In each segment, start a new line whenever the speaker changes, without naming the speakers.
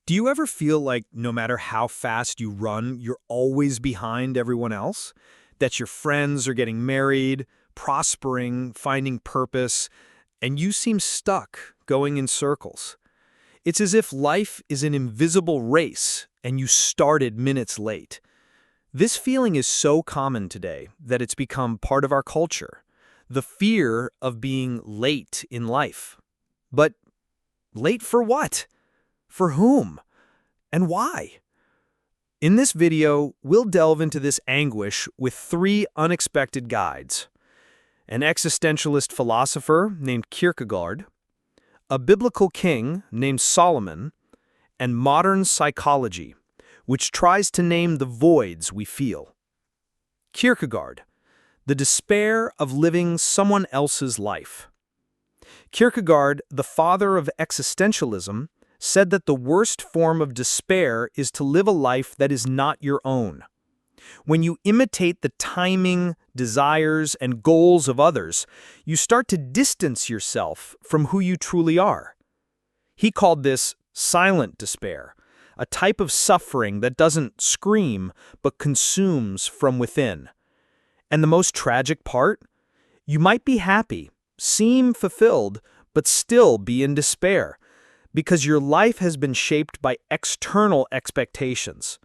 Do you ever feel like no matter how fast you run, you're always behind everyone else? That your friends are getting married, prospering, finding purpose, and you seem stuck, going in circles? It's as if life is an invisible race and you started minutes late. This feeling is so common today that it's become part of our culture. The fear of being late in life. But late for what? For whom? And why? In this video, we'll delve into this anguish with three unexpected guides: an existentialist philosopher named Kierkegaard, a biblical king named Solomon, and modern psychology, which tries to name the voids we feel. Kierkegaard, the despair of living someone else's life. Kierkegaard, the father of existentialism, said that the worst form of despair is to live a life that is not your own. When you imitate the timing, desires, and goals of others, you start to distance yourself from who you truly are. He called this silent despair, a type of suffering that doesn't scream but consumes from within. And the most tragic part? You might be happy, seem fulfilled, but still be in despair, because your life has been shaped by external expectations.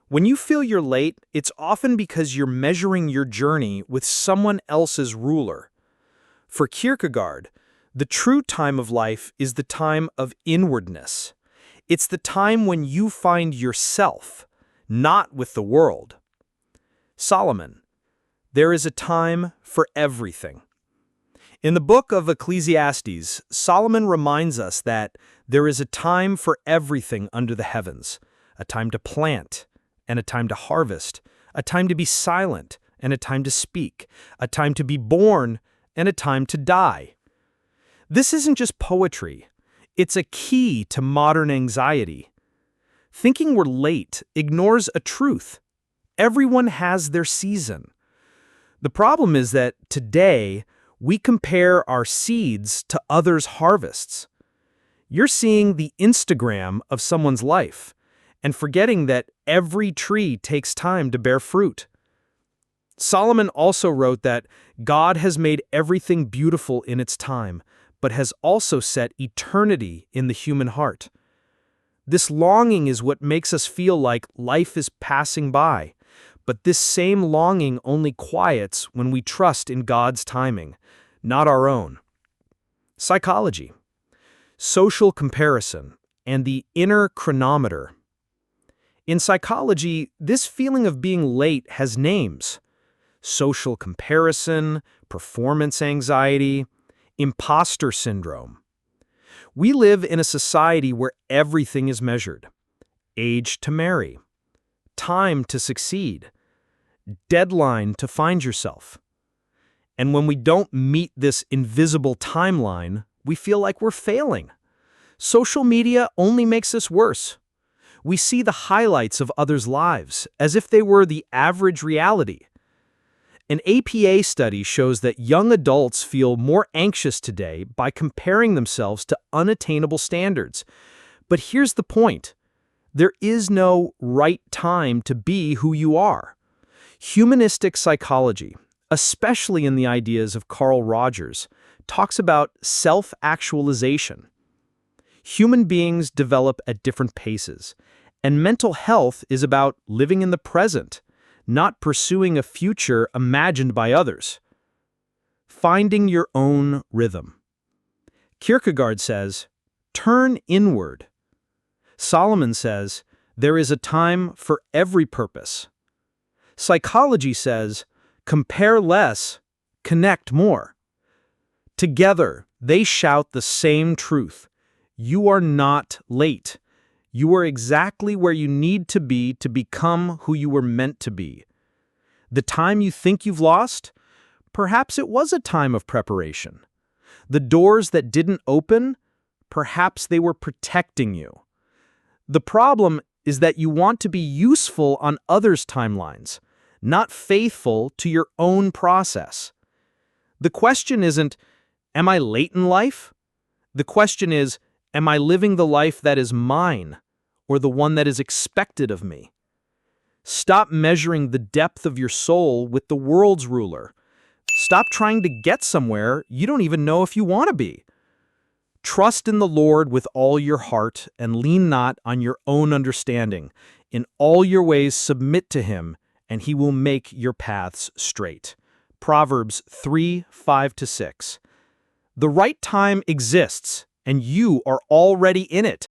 When you feel you're late, it's often because you're measuring your journey with someone else's ruler. For Kierkegaard, the true time of life is the time of inwardness. It's the time when you find yourself, not with the world. Solomon, there is a time for everything. In the book of Ecclesiastes, Solomon reminds us that there is a time for everything under the heavens, a time to plant and a time to harvest, a time to be silent and a time to speak, a time to be born and a time to die. This isn't just poetry. It's a key to modern anxiety. Thinking we're late ignores a truth. Everyone has their season. The problem is that today, we compare our seeds to others' harvests. You're seeing the Instagram of someone's life and forgetting that every tree takes time to bear fruit. Solomon also wrote that God has made everything beautiful in its time, but has also set eternity in the human heart. This longing is what makes us feel like life is passing by, but this same longing only quiets when we trust in God's timing, not our own. Psychology, social comparison, and the inner chronometer. In psychology, this feeling of being late has names: social comparison, performance anxiety, imposter syndrome. We live in a society where everything is measured: age to marry, time to succeed, deadline to find yourself. And when we don't meet this invisible timeline, we feel like we're failing. Social media only makes this worse. We see the highlights of others' lives as if they were the average reality. An APA study shows that young adults feel more anxious today by comparing themselves to unattainable standards. But here's the point: there is no right time to be who you are. Humanistic psychology, especially in the ideas of Carl Rogers, talks about self-actualization. Human beings develop at different paces, and mental health is about living in the present, not pursuing a future imagined by others. Finding your own rhythm. Kierkegaard says, turn inward. Solomon says, there is a time for every purpose. Psychology says, compare less, connect more. Together, they shout the same truth. You are not late. You are exactly where you need to be to become who you were meant to be. The time you think you've lost? Perhaps it was a time of preparation. The doors that didn't open? Perhaps they were protecting you. The problem is that you want to be useful on others' timelines, not faithful to your own process. The question isn't, am I late in life? The question is, am I living the life that is mine? or the one that is expected of me? Stop measuring the depth of your soul with the world's ruler. Stop trying to get somewhere you don't even know if you want to be. Trust in the Lord with all your heart and lean not on your own understanding. In all your ways submit to him, and he will make your paths straight. Proverbs 3:5-6. The right time exists, and you are already in it.